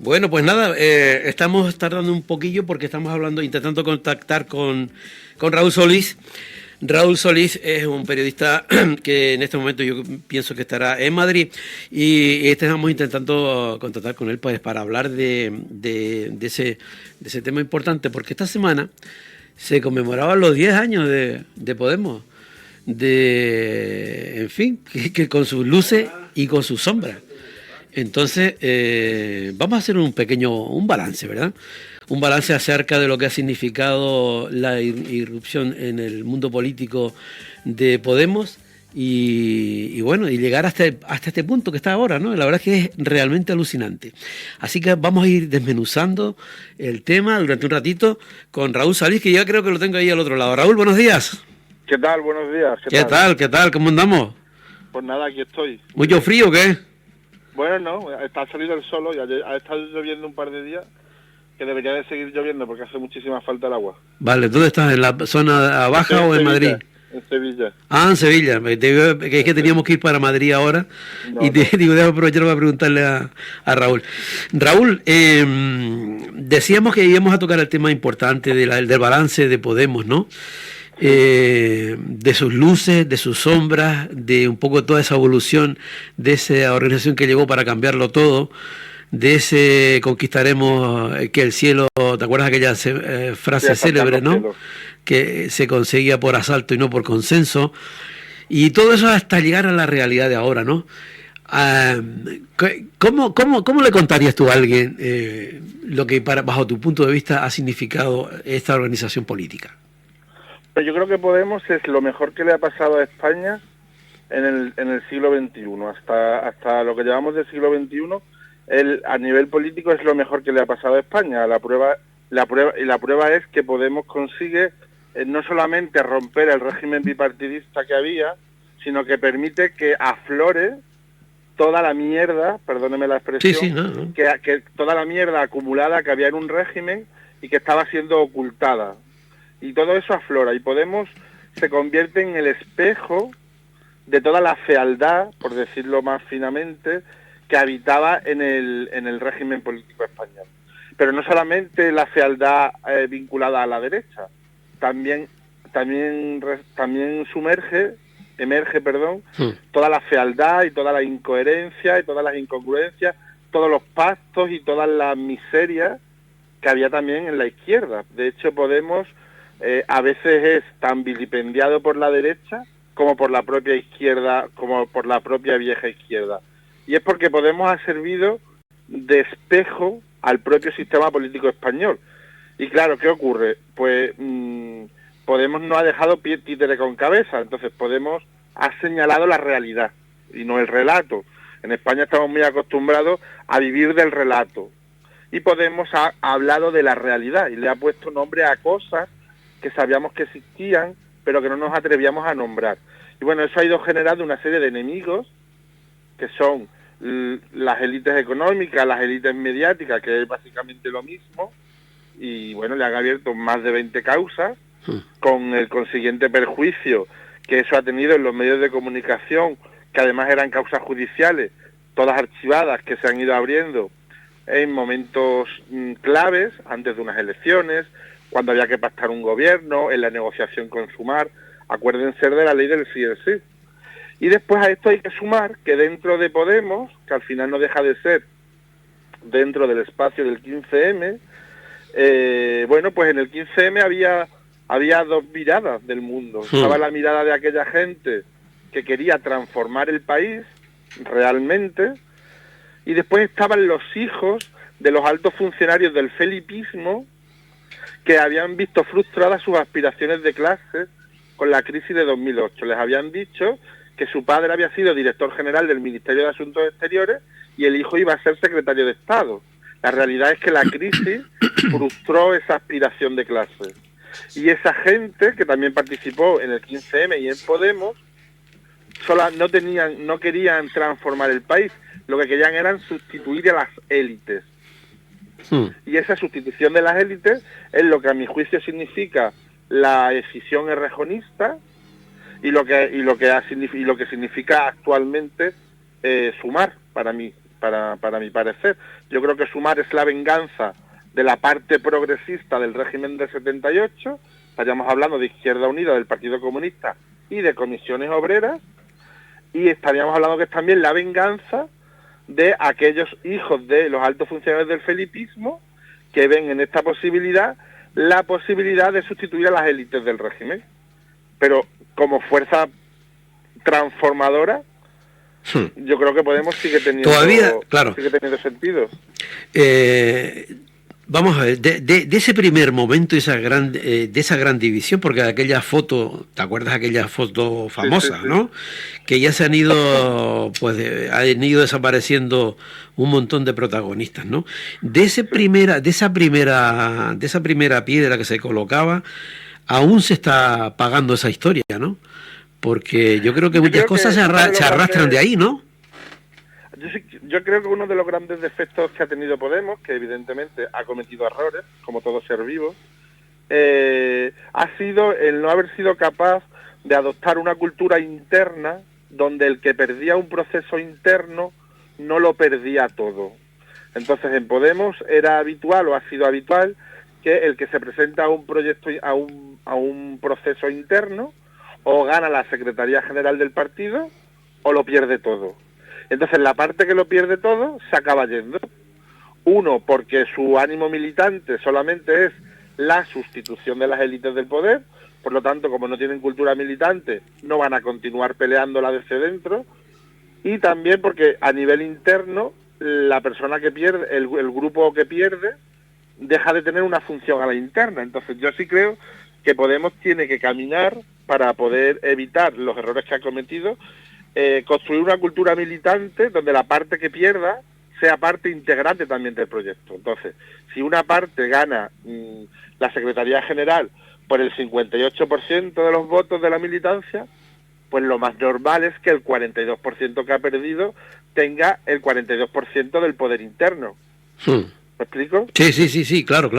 Bueno, pues nada, estamos tardando un poquillo porque estamos intentando contactar con Raúl Solís. Raúl Solís es un periodista que en este momento yo pienso que estará en Madrid y estamos intentando contactar con él pues, para hablar de ese tema importante, porque esta semana se conmemoraban los 10 años de Podemos, en fin, que con sus luces y con sus sombras. Entonces, vamos a hacer un balance, ¿verdad? Un balance acerca de lo que ha significado la irrupción en el mundo político de Podemos y bueno, y llegar hasta este punto que está ahora, ¿no? La verdad es que es realmente alucinante. Así que vamos a ir desmenuzando el tema durante un ratito con Raúl Solís, que ya creo que lo tengo ahí al otro lado. Raúl, buenos días. ¿Qué tal? Buenos días. ¿Qué tal? ¿Cómo andamos? Pues nada, aquí estoy. ¿Mucho frío o qué? Bueno, no, ha salido el sol y ha estado lloviendo un par de días, que debería de seguir lloviendo porque hace muchísima falta el agua. Vale, ¿dónde estás? ¿En la zona baja o en Madrid? En Sevilla. Ah, en Sevilla. Es que teníamos que ir para Madrid ahora digo, déjame aprovechar para preguntarle a Raúl. Raúl, decíamos que íbamos a tocar el tema importante del balance de Podemos, ¿no? De sus luces, de sus sombras, de un poco toda esa evolución de esa organización que llegó para cambiarlo todo, de ese conquistaremos que el cielo, ¿te acuerdas aquella frase célebre, no? Cielo. Que se conseguía por asalto y no por consenso, y todo eso hasta llegar a la realidad de ahora, ¿no? ¿Cómo le contarías tú a alguien lo que bajo tu punto de vista ha significado esta organización política? Yo creo que Podemos es lo mejor que le ha pasado a España en el siglo XXI. Hasta lo que llevamos del siglo XXI, a nivel político es lo mejor que le ha pasado a España. La prueba es que Podemos consigue no solamente romper el régimen bipartidista que había, sino que permite que aflore toda la mierda, perdóneme la expresión, no. Que toda la mierda acumulada que había en un régimen y que estaba siendo ocultada. Y todo eso aflora, y Podemos se convierte en el espejo de toda la fealdad, por decirlo más finamente, que habitaba en el régimen político español. Pero no solamente la fealdad vinculada a la derecha, también emerge, toda la fealdad y toda la incoherencia y todas las incongruencias, todos los pactos y todas las miserias que había también en la izquierda. De hecho, Podemos a veces es tan vilipendiado por la derecha como por la propia izquierda, como por la propia vieja izquierda. Y es porque Podemos ha servido de espejo al propio sistema político español. Y claro, ¿qué ocurre? Pues Podemos no ha dejado pie títere con cabeza, entonces Podemos ha señalado la realidad y no el relato. En España estamos muy acostumbrados a vivir del relato. Y Podemos ha hablado de la realidad y le ha puesto nombre a cosas que sabíamos que existían, pero que no nos atrevíamos a nombrar. Y bueno, eso ha ido generando una serie de enemigos, que son las élites económicas, las élites mediáticas, que es básicamente lo mismo, y bueno, le han abierto más de 20 causas, con el consiguiente perjuicio que eso ha tenido en los medios de comunicación, que además eran causas judiciales, todas archivadas, que se han ido abriendo en momentos claves, antes de unas elecciones, cuando había que pactar un gobierno, en la negociación con Sumar. Acuérdense de la ley del sí es sí. Y después a esto hay que sumar que dentro de Podemos, que al final no deja de ser dentro del espacio del 15M, bueno, pues en el 15M había dos miradas del mundo. Estaba la mirada de aquella gente que quería transformar el país realmente, y después estaban los hijos de los altos funcionarios del felipismo que habían visto frustradas sus aspiraciones de clase con la crisis de 2008. Les habían dicho que su padre había sido director general del Ministerio de Asuntos Exteriores y el hijo iba a ser secretario de Estado. La realidad es que la crisis frustró esa aspiración de clase. Y esa gente, que también participó en el 15M y en Podemos, no querían transformar el país, lo que querían eran sustituir a las élites. Y esa sustitución de las élites es lo que a mi juicio significa la escisión errejonista y lo que significa actualmente Sumar para mí para mi parecer. Yo creo que Sumar es la venganza de la parte progresista del régimen del 78, estaríamos hablando de Izquierda Unida, del Partido Comunista y de Comisiones Obreras, y estaríamos hablando que es también la venganza de aquellos hijos de los altos funcionarios del felipismo que ven en esta posibilidad la posibilidad de sustituir a las élites del régimen. Pero como fuerza transformadora, yo creo que Podemos sigue teniendo, todavía, claro, sigue teniendo sentido. Vamos a ver, de ese primer momento, de esa gran división, porque aquella foto, ¿te acuerdas aquella foto famosa, sí. ¿no? Que ya se han ido, pues, han ido desapareciendo un montón de protagonistas, ¿no? De esa primera piedra que se colocaba, aún se está pagando esa historia, ¿no? Porque yo creo que muchas cosas se arrastran de ahí, ¿no? Yo creo que uno de los grandes defectos que ha tenido Podemos, que evidentemente ha cometido errores, como todo ser vivo, ha sido el no haber sido capaz de adoptar una cultura interna donde el que perdía un proceso interno no lo perdía todo. Entonces en Podemos era habitual o ha sido habitual que el que se presenta a un proyecto, a un proceso interno, o gana la Secretaría General del partido o lo pierde todo. Entonces la parte que lo pierde todo se acaba yendo. Uno, porque su ánimo militante solamente es la sustitución de las élites del poder, por lo tanto, como no tienen cultura militante, no van a continuar peleándola desde dentro, y también porque a nivel interno, la persona que pierde, el grupo que pierde, deja de tener una función a la interna. Entonces yo sí creo que Podemos tiene que caminar para poder evitar los errores que ha cometido, construir una cultura militante donde la parte que pierda sea parte integrante también del proyecto. Entonces, si una parte gana la Secretaría General por el 58% de los votos de la militancia, pues lo más normal es que el 42% que ha perdido tenga el 42% del poder interno. ¿Me explico? Sí, claro.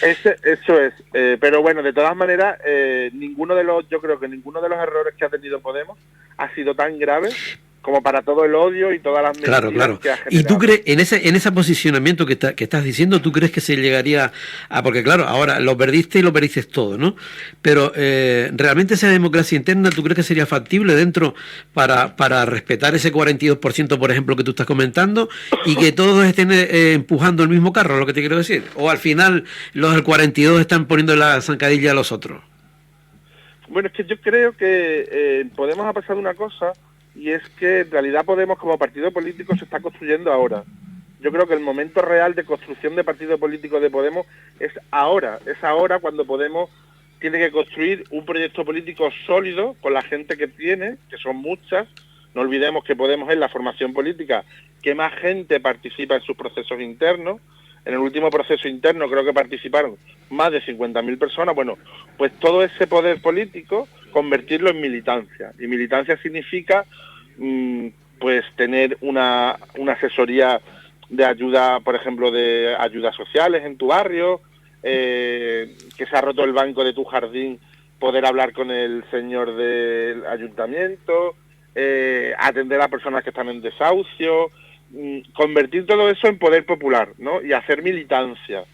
Eso es. Pero bueno, de todas maneras, yo creo que ninguno de los errores que ha tenido Podemos ha sido tan grave como para todo el odio y todas las mentiras que ha generado. ¿Y tú crees, en ese posicionamiento que estás diciendo, tú crees que se llegaría a... Porque claro, ahora lo perdiste y lo perdiste todo, ¿no? Pero ¿realmente esa democracia interna tú crees que sería factible dentro para respetar ese 42%, por ejemplo, que tú estás comentando, y que todos estén empujando el mismo carro, lo que te quiero decir? ¿O al final los del 42 están poniendo la zancadilla a los otros? Bueno, es que yo creo que Podemos ha pasado una cosa, y es que en realidad Podemos como partido político se está construyendo ahora. Yo creo que el momento real de construcción de partido político de Podemos es ahora cuando Podemos tiene que construir un proyecto político sólido con la gente que tiene, que son muchas. No olvidemos que Podemos es la formación política que más gente participa en sus procesos internos. En el último proceso interno creo que participaron más de 50.000 personas. Bueno, pues todo ese poder político convertirlo en militancia. Y militancia significa pues tener una asesoría de ayuda, por ejemplo, de ayudas sociales en tu barrio, que se ha roto el banco de tu jardín, poder hablar con el señor del ayuntamiento, atender a personas que están en desahucio, convertir todo eso en poder popular, ¿no? Y hacer militancia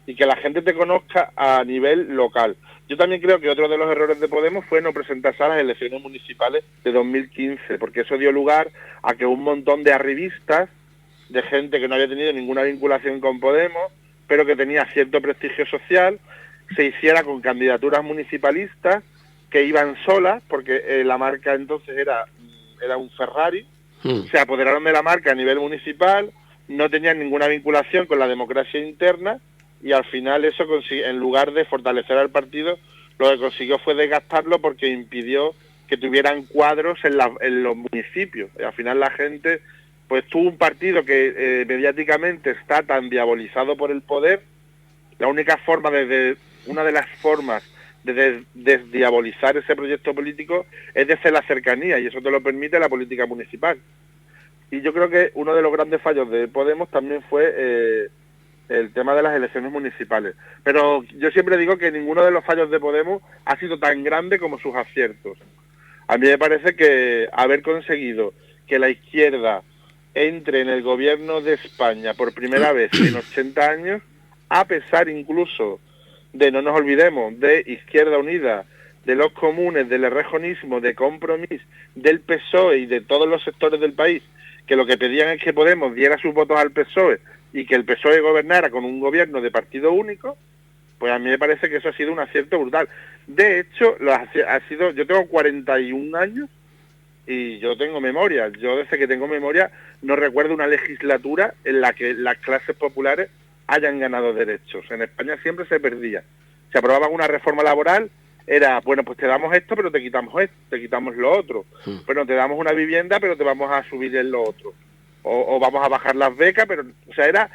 y que la gente te conozca a nivel local. Yo también creo que otro de los errores de Podemos fue no presentarse a las elecciones municipales de 2015, porque eso dio lugar a que un montón de arribistas, de gente que no había tenido ninguna vinculación con Podemos, pero que tenía cierto prestigio social, se hiciera con candidaturas municipalistas que iban solas, porque la marca entonces era un Ferrari. Se apoderaron de la marca a nivel municipal, no tenían ninguna vinculación con la democracia interna, y al final eso, en lugar de fortalecer al partido, lo que consiguió fue desgastarlo, porque impidió que tuvieran cuadros en los municipios. Y al final la gente pues tuvo un partido que mediáticamente está tan diabolizado por el poder. La única forma, una de las formas de desdiabolizar ese proyecto político es desde la cercanía, y eso te lo permite la política municipal. Y yo creo que uno de los grandes fallos de Podemos también fue el tema de las elecciones municipales. Pero yo siempre digo que ninguno de los fallos de Podemos ha sido tan grande como sus aciertos. A mí me parece que haber conseguido que la izquierda entre en el gobierno de España por primera vez en 80 años, a pesar incluso de, no nos olvidemos, de Izquierda Unida, de los comunes, del errejonismo, de Compromís, del PSOE y de todos los sectores del país, que lo que pedían es que Podemos diera sus votos al PSOE y que el PSOE gobernara con un gobierno de partido único, pues a mí me parece que eso ha sido un acierto brutal. De hecho, yo tengo 41 años y yo tengo memoria. Yo desde que tengo memoria no recuerdo una legislatura en la que las clases populares hayan ganado derechos. En España siempre se perdía. Se aprobaba una reforma laboral, era, bueno, pues te damos esto, pero te quitamos esto, te quitamos lo otro. Bueno, te damos una vivienda, pero te vamos a subir en lo otro. O vamos a bajar las becas, pero, o sea,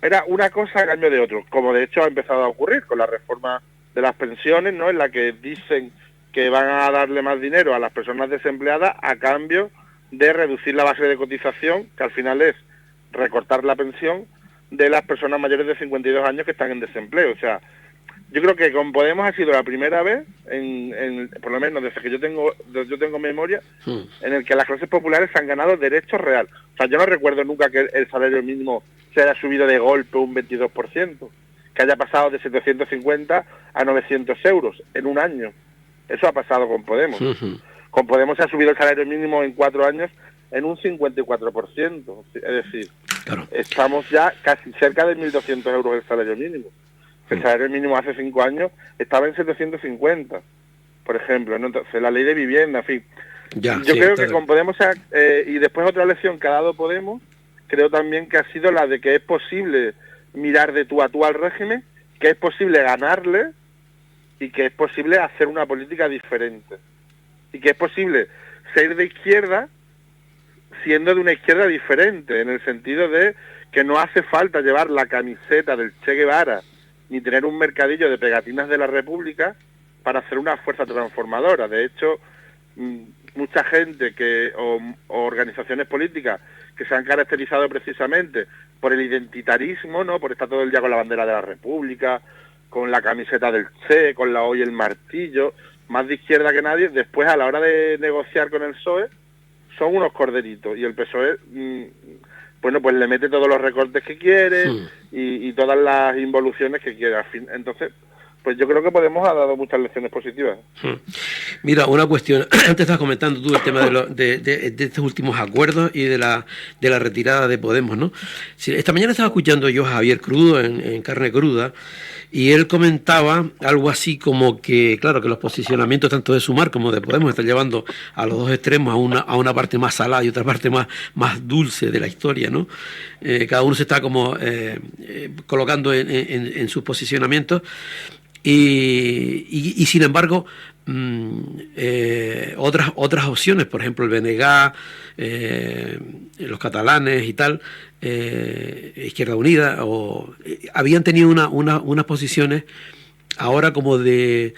era una cosa a cambio de otro, como de hecho ha empezado a ocurrir con la reforma de las pensiones, ¿no? En la que dicen que van a darle más dinero a las personas desempleadas a cambio de reducir la base de cotización, que al final es recortar la pensión de las personas mayores de 52 años que están en desempleo. O sea, yo creo que con Podemos ha sido la primera vez, por lo menos desde que yo tengo memoria, en el que las clases populares han ganado derechos reales. O sea, yo no recuerdo nunca que el salario mínimo se haya subido de golpe un 22%, que haya pasado de 750 a 900 euros en un año. Eso ha pasado con Podemos. Con Podemos se ha subido el salario mínimo en 4 años en un 54%. Es decir, claro, estamos ya casi cerca de 1.200 euros el salario mínimo. El salario mínimo hace 5 años estaba en 750, por ejemplo, ¿no? Entonces, la ley de vivienda, en fin. Yo creo que con Podemos, y después otra lección que ha dado Podemos, creo también que ha sido la de que es posible mirar de tú a tú al régimen, que es posible ganarle y que es posible hacer una política diferente. Y que es posible ser de izquierda siendo de una izquierda diferente, en el sentido de que no hace falta llevar la camiseta del Che Guevara ni tener un mercadillo de pegatinas de la República para hacer una fuerza transformadora. De hecho, mucha gente o organizaciones políticas que se han caracterizado precisamente por el identitarismo, ¿no? Por estar todo el día con la bandera de la República, con la camiseta del Che, con la O y el martillo, más de izquierda que nadie, después a la hora de negociar con el PSOE son unos corderitos, y el PSOE bueno, pues le mete todos los recortes que quiere y todas las involuciones que quiere. Entonces, pues yo creo que Podemos ha dado muchas lecciones positivas. Mira, una cuestión. Antes estabas comentando tú el tema de estos últimos acuerdos y de la retirada de Podemos, ¿no? Sí, esta mañana estaba escuchando yo a Javier Crudo en Carne Cruda, y él comentaba algo así como que, claro, que los posicionamientos tanto de Sumar como de Podemos están llevando a los dos extremos, a una parte más salada y otra parte más dulce de la historia, ¿no? Cada uno se está como colocando en sus posicionamientos, y sin embargo otras opciones, por ejemplo el BNG, los catalanes y tal, Izquierda Unida, habían tenido unas posiciones ahora como de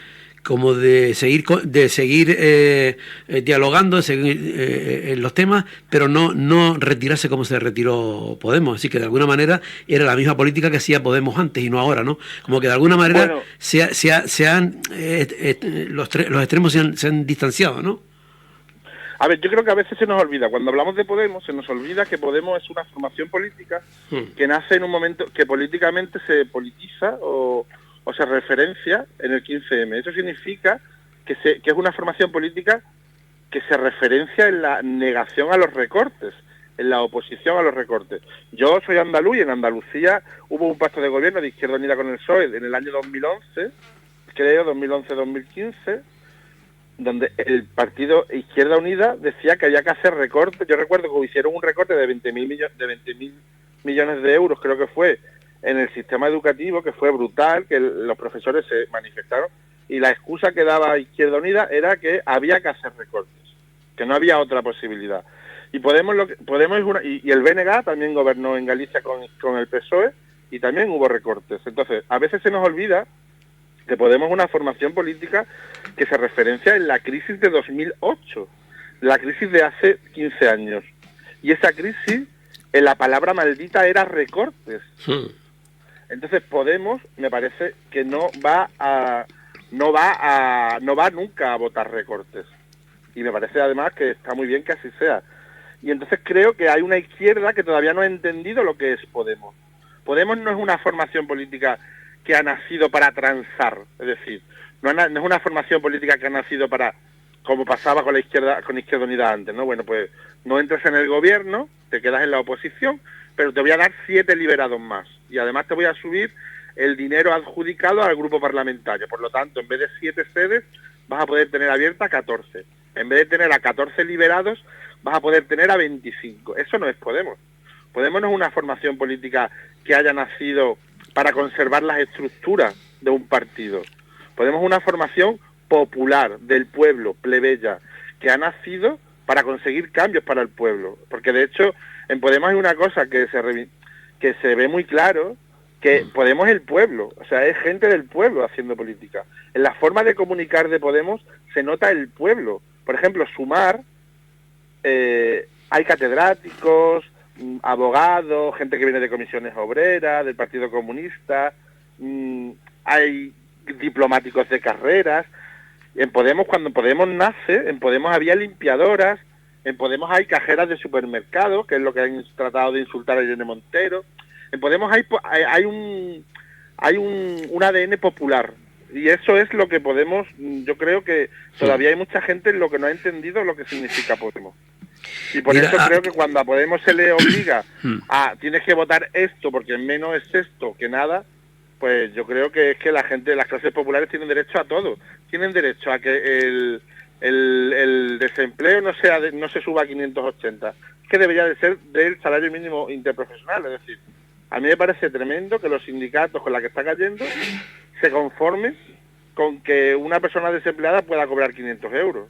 seguir dialogando, seguir en los temas, pero no retirarse como se retiró Podemos. Así que de alguna manera era la misma política que hacía Podemos antes y no ahora, ¿no? Como que de alguna manera los extremos se han distanciado, ¿no? A ver, yo creo que a veces se nos olvida, cuando hablamos de Podemos, se nos olvida que Podemos es una formación política que nace en un momento que políticamente se politiza o se referencia en el 15M. Eso significa que es una formación política que se referencia en la negación a los recortes, en la oposición a los recortes. Yo soy andaluz y en Andalucía hubo un pacto de gobierno de Izquierda Unida con el PSOE en el año 2011, creo, 2011-2015, donde el partido Izquierda Unida decía que había que hacer recortes. Yo recuerdo que hicieron un recorte de 20.000 millones de euros, creo que fue, en el sistema educativo, que fue brutal, que los profesores se manifestaron, y la excusa que daba Izquierda Unida era que había que hacer recortes, que no había otra posibilidad. Y y el BNG también gobernó en Galicia con el PSOE, y también hubo recortes. Entonces, a veces se nos olvida que Podemos es una formación política que se referencia en la crisis de 2008, la crisis de hace 15 años. Y esa crisis, en la palabra maldita era recortes. Entonces Podemos, me parece que no va nunca a votar recortes. Y me parece además que está muy bien que así sea. Y entonces creo que hay una izquierda que todavía no ha entendido lo que es Podemos. Podemos no es una formación política que ha nacido para transar, es decir, no es una formación política que ha nacido para, como pasaba con Izquierda Unida antes, ¿no? Bueno, pues no entres en el gobierno, te quedas en la oposición, pero te voy a dar 7 liberados más. Y además te voy a subir el dinero adjudicado al grupo parlamentario. Por lo tanto, en vez de 7 sedes, vas a poder tener abierta 14. En vez de tener a 14 liberados, vas a poder tener a 25. Eso no es Podemos. Podemos no es una formación política que haya nacido para conservar las estructuras de un partido. Podemos una formación popular, del pueblo, plebeya, que ha nacido para conseguir cambios para el pueblo. Porque de hecho, en Podemos hay una cosa que se ve muy claro, que Podemos es el pueblo, o sea, es gente del pueblo haciendo política. En la forma de comunicar de Podemos se nota el pueblo. Por ejemplo, Sumar, hay catedráticos, abogados, gente que viene de comisiones obreras, del Partido Comunista, hay diplomáticos de carreras. En Podemos, cuando Podemos nace, en Podemos había limpiadoras, en Podemos hay cajeras de supermercados, que es lo que han tratado de insultar a Irene Montero. En Podemos hay un ADN popular, y eso es lo que Podemos, yo creo que todavía hay mucha gente en lo que no ha entendido lo que significa Podemos. Y por eso creo que cuando a Podemos se le obliga a tienes que votar esto porque menos es esto que nada, pues yo creo que es que la gente, las clases populares tienen derecho a todo. Tienen derecho a que el desempleo no se suba a 580, que debería de ser del salario mínimo interprofesional. Es decir, a mí me parece tremendo que los sindicatos con la que está cayendo se conformen con que una persona desempleada pueda cobrar 500 euros.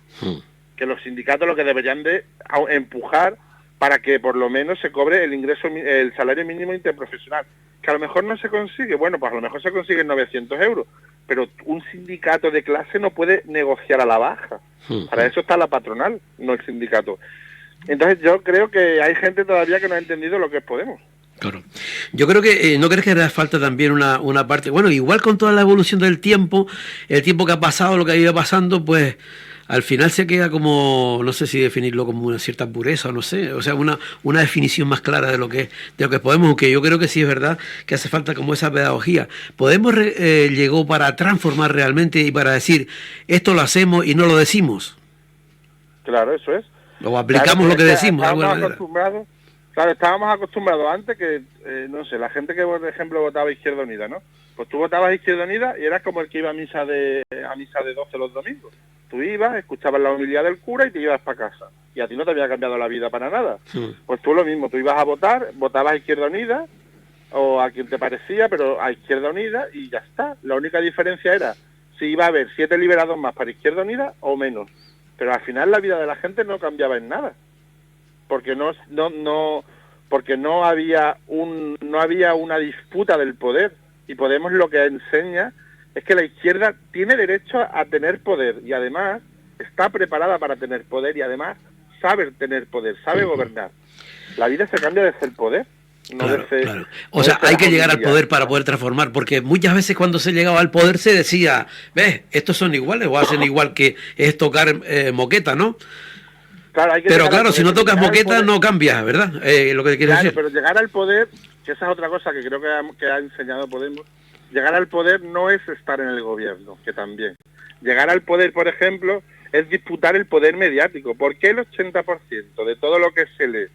Que los sindicatos lo que deberían de empujar para que por lo menos se cobre el salario mínimo interprofesional, que a lo mejor no se consigue, bueno, pues a lo mejor se consiguen 900 euros, pero un sindicato de clase no puede negociar a la baja. Para eso está la patronal, no el sindicato. Entonces yo creo que hay gente todavía que no ha entendido lo que es Podemos. Claro. Yo creo que, ¿no crees que hace falta también una parte? Bueno, igual con toda la evolución del tiempo, el tiempo que ha pasado, lo que ha ido pasando, pues al final se queda como, no sé si definirlo como una cierta pureza, no sé, o sea, una definición más clara de lo que Podemos, aunque yo creo que sí es verdad que hace falta como esa pedagogía. Podemos llegó para transformar realmente y para decir, esto lo hacemos y no lo decimos. Claro, eso es. O aplicamos lo que decimos. Estábamos acostumbrados antes que, no sé, la gente que, por ejemplo, votaba Izquierda Unida, ¿no? Pues tú votabas Izquierda Unida y eras como el que iba a misa de 12 los domingos. Tú ibas, escuchabas la homilía del cura y te ibas para casa. Y a ti no te había cambiado la vida para nada. Pues tú lo mismo, tú ibas a votar, votabas a Izquierda Unida o a quien te parecía, pero a Izquierda Unida y ya está. La única diferencia era si iba a haber 7 liberados más para Izquierda Unida o menos. Pero al final la vida de la gente no cambiaba en nada. Porque porque no había una disputa del poder. Y Podemos lo que enseña es que la izquierda tiene derecho a tener poder y además está preparada para tener poder y además sabe tener poder, sabe gobernar. La vida se cambia desde el poder. No claro, claro. O sea, hay que llegar al poder para poder transformar, porque muchas veces cuando se llegaba al poder se decía, ves, estos son iguales o hacen igual, que es tocar moqueta, ¿no? Claro, pero claro, si no tocas moqueta no cambias, ¿verdad? Lo que quieres decir. Pero llegar al poder, que esa es otra cosa que creo que ha enseñado Podemos, llegar al poder no es estar en el gobierno, que también. Llegar al poder, por ejemplo, es disputar el poder mediático. ¿Por qué el 80% de todo lo que se lee,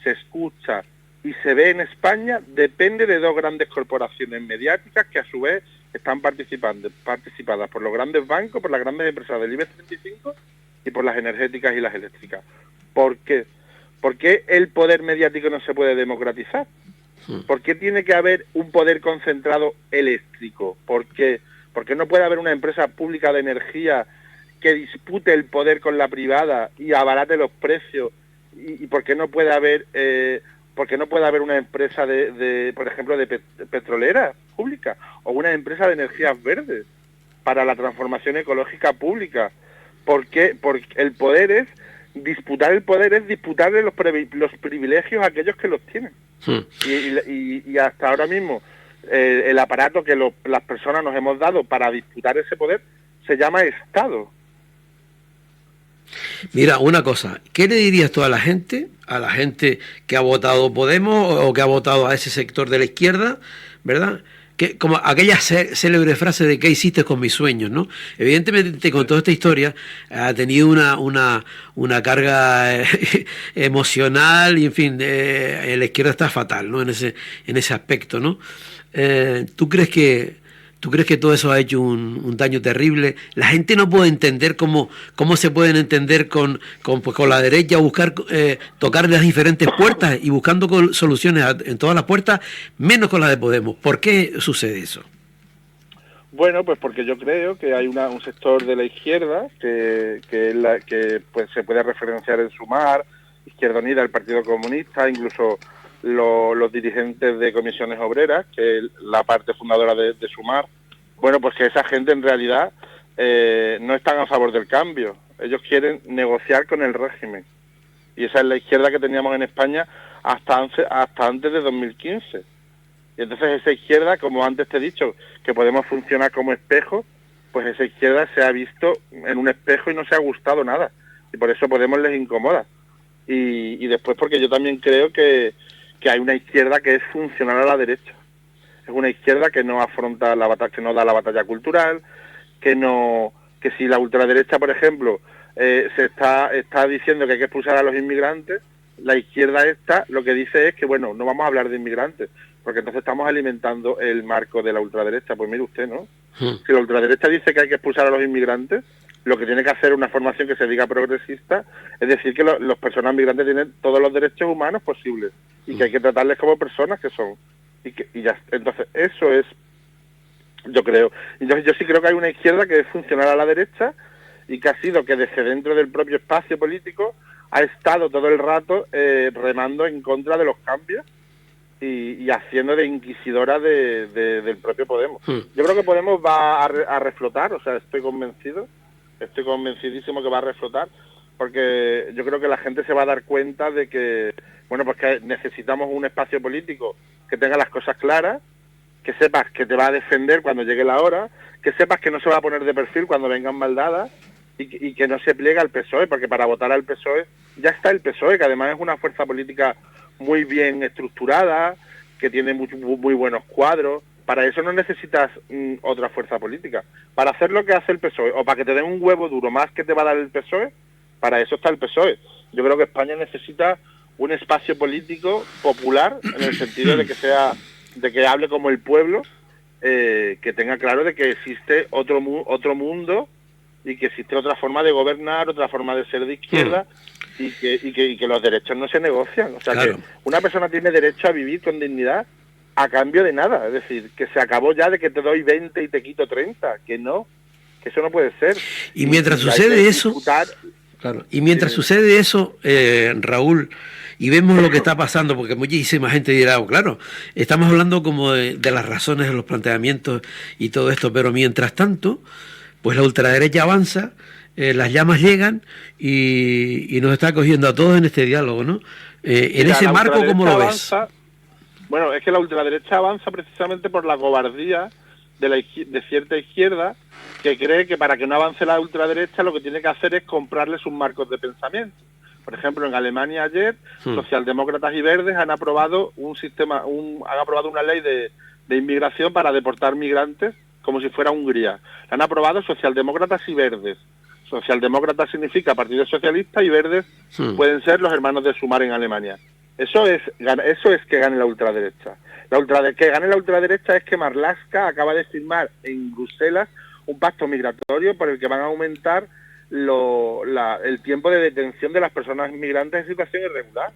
se escucha y se ve en España depende de 2 grandes corporaciones mediáticas que a su vez están participadas por los grandes bancos, por las grandes empresas del IBEX 35 y por las energéticas y las eléctricas? ¿Por qué? ¿Por qué el poder mediático no se puede democratizar? ¿Por qué tiene que haber un poder concentrado eléctrico? ¿Por qué no puede haber una empresa pública de energía que dispute el poder con la privada y abarate los precios? ¿Y por qué no puede haber una empresa por ejemplo, de petrolera pública o una empresa de energías verdes para la transformación ecológica pública? Porque el poder es disputarle los privilegios a aquellos que los tienen. Y hasta ahora mismo el aparato que las personas nos hemos dado para disputar ese poder se llama Estado. Mira, una cosa, ¿qué le dirías tú a la gente que ha votado Podemos o que ha votado a ese sector de la izquierda, ¿verdad? Que, como aquella célebre frase de ¿qué hiciste con mis sueños?, ¿no? Evidentemente con toda esta historia ha tenido una carga emocional y en fin, la izquierda está fatal, ¿no? En ese aspecto, ¿no? ¿Tú crees que todo eso ha hecho un daño terrible? La gente no puede entender cómo se pueden entender pues, con la derecha, buscar tocar las diferentes puertas y buscando soluciones en todas las puertas, menos con la de Podemos. ¿Por qué sucede eso? Bueno, pues porque yo creo que hay un sector de la izquierda que pues se puede referenciar en Sumar, Izquierda Unida, el Partido Comunista, incluso los dirigentes de comisiones obreras, que es la parte fundadora de Sumar. Bueno, pues que esa gente en realidad no están a favor del cambio. Ellos quieren negociar con el régimen. Y esa es la izquierda que teníamos en España hasta antes de 2015. Y entonces esa izquierda, como antes te he dicho, que podemos funcionar como espejo, pues esa izquierda se ha visto en un espejo y no se ha gustado nada. Y por eso Podemos les incomoda. Y después porque yo también creo que hay una izquierda que es funcional a la derecha. Es una izquierda que no afronta la batalla, que no da la batalla cultural, que si la ultraderecha, por ejemplo, se está diciendo que hay que expulsar a los inmigrantes, la izquierda esta lo que dice es que, bueno, no vamos a hablar de inmigrantes, porque entonces estamos alimentando el marco de la ultraderecha. Pues mire usted, ¿no? Si la ultraderecha dice que hay que expulsar a los inmigrantes, lo que tiene que hacer una formación que se diga progresista es decir que los personas migrantes tienen todos los derechos humanos posibles y que hay que tratarles como personas que son. Y ya, entonces eso es, yo creo. Entonces yo sí creo que hay una izquierda que es funcional a la derecha y que ha sido que desde dentro del propio espacio político ha estado todo el rato remando en contra de los cambios y haciendo de inquisidora del propio Podemos. Yo creo que Podemos va a reflotar, o sea, estoy convencidísimo que va a reflotar, porque yo creo que la gente se va a dar cuenta de que, bueno, pues que necesitamos un espacio político que tenga las cosas claras, que sepas que te va a defender cuando llegue la hora, que sepas que no se va a poner de perfil cuando vengan maldadas y que no se pliega al PSOE, porque para votar al PSOE ya está el PSOE, que además es una fuerza política muy bien estructurada, que tiene muy buenos cuadros. Para eso no necesitas otra fuerza política. Para hacer lo que hace el PSOE, o para que te den un huevo duro más que te va a dar el PSOE, para eso está el PSOE. Yo creo que España necesita un espacio político popular, en el sentido de que hable como el pueblo, que tenga claro de que existe otro mundo y que existe otra forma de gobernar, otra forma de ser de izquierda, y que los derechos no se negocian. O sea, claro, que una persona tiene derecho a vivir con dignidad a cambio de nada. Es decir, que se acabó ya de que te doy 20 y te quito 30, que no, que eso no puede ser. Y mientras sucede eso, claro, y mientras sucede eso, Raúl, y vemos lo que está pasando, porque muchísima gente dirá, claro, estamos hablando como de las razones de los planteamientos y todo esto, pero mientras tanto, pues la ultraderecha avanza, las llamas llegan y nos está cogiendo a todos en este diálogo, ¿no? En ese marco, ¿cómo lo ves? Bueno, es que la ultraderecha avanza precisamente por la cobardía de cierta izquierda, que cree que para que no avance la ultraderecha lo que tiene que hacer es comprarle sus marcos de pensamiento. Por ejemplo, en Alemania ayer, socialdemócratas y verdes han aprobado una ley de inmigración para deportar migrantes como si fuera Hungría. La han aprobado socialdemócratas y verdes. Socialdemócratas significa Partido Socialista y verdes pueden ser los hermanos de Sumar en Alemania. Eso es que gane la ultraderecha. Que gane la ultraderecha es que Marlaska acaba de firmar en Bruselas un pacto migratorio por el que van a aumentar el tiempo de detención de las personas inmigrantes en situación irregular.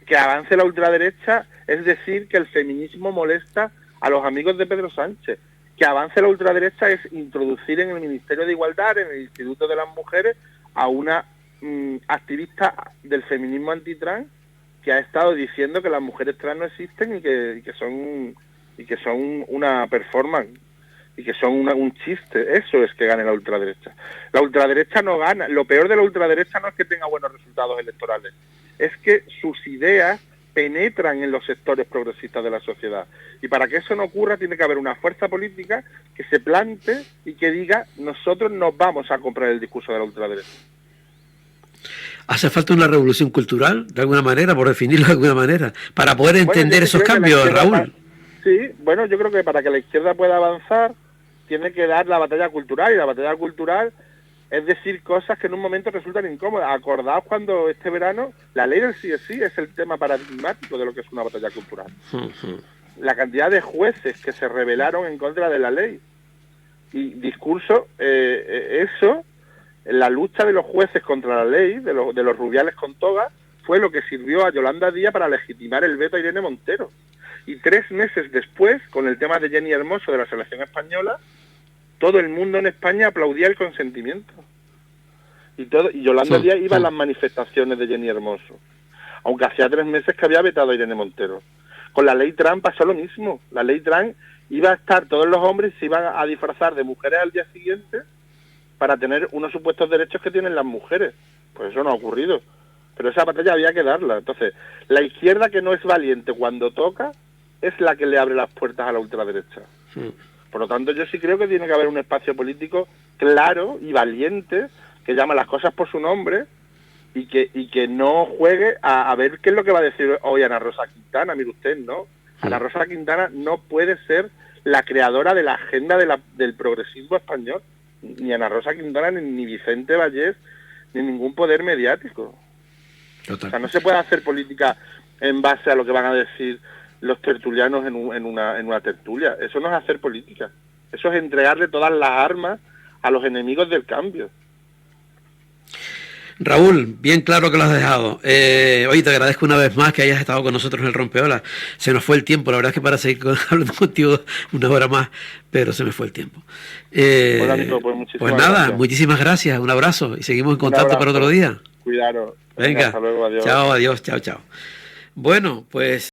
Que avance la ultraderecha es decir que el feminismo molesta a los amigos de Pedro Sánchez. Que avance la ultraderecha es introducir en el Ministerio de Igualdad, en el Instituto de las Mujeres, a una activista del feminismo antitrans que ha estado diciendo que las mujeres trans no existen y que son una performance y que son un chiste. Eso es que gane la ultraderecha. La ultraderecha no gana. Lo peor de la ultraderecha no es que tenga buenos resultados electorales, es que sus ideas penetran en los sectores progresistas de la sociedad. Y para que eso no ocurra tiene que haber una fuerza política que se plante y que diga: nosotros nos vamos a comprar el discurso de la ultraderecha. Hace falta una revolución cultural, de alguna manera, por definirlo de alguna manera, para poder entender esos cambios, Raúl. Sí, bueno, yo creo que para que la izquierda pueda avanzar, tiene que dar la batalla cultural, y la batalla cultural es decir cosas que en un momento resultan incómodas. Acordaos cuando este verano la ley del sí es el tema paradigmático de lo que es una batalla cultural. La cantidad de jueces que se rebelaron en contra de la ley. Y discurso, eso, la lucha de los jueces contra la ley, de los rubiales con toga, fue lo que sirvió a Yolanda Díaz para legitimar el veto a Irene Montero. Y 3 meses después, con el tema de Jenny Hermoso de la selección española, todo el mundo en España aplaudía el consentimiento. Y Yolanda Díaz iba a las manifestaciones de Jenny Hermoso, aunque hacía 3 meses que había vetado a Irene Montero. Con la ley Trump pasó lo mismo. La ley Trump iba a estar, todos los hombres se iban a disfrazar de mujeres al día siguiente para tener unos supuestos derechos que tienen las mujeres. Pues eso no ha ocurrido. Pero esa batalla había que darla. Entonces, la izquierda que no es valiente cuando toca es la que le abre las puertas a la ultraderecha. Por lo tanto, yo sí creo que tiene que haber un espacio político claro y valiente que llama las cosas por su nombre y que no juegue a ver qué es lo que va a decir hoy Ana Rosa Quintana. Mire usted, ¿no? Ana Rosa Quintana no puede ser la creadora de la agenda del progresismo español. Ni Ana Rosa Quintana, ni Vicente Vallés, ni ningún poder mediático. Total. O sea, no se puede hacer política en base a lo que van a decir los tertulianos en una tertulia. Eso no es hacer política. Eso es entregarle todas las armas a los enemigos del cambio. Raúl, bien claro que lo has dejado. Oye, te agradezco una vez más que hayas estado con nosotros en el Rompeolas. Se nos fue el tiempo, la verdad es que para seguir hablando contigo una hora más, pero se me fue el tiempo. Pues nada, gracias. Muchísimas gracias, un abrazo y seguimos en contacto para otro día. Cuidado. Venga, hasta luego, adiós. Chao, adiós, chao, chao. Bueno, pues...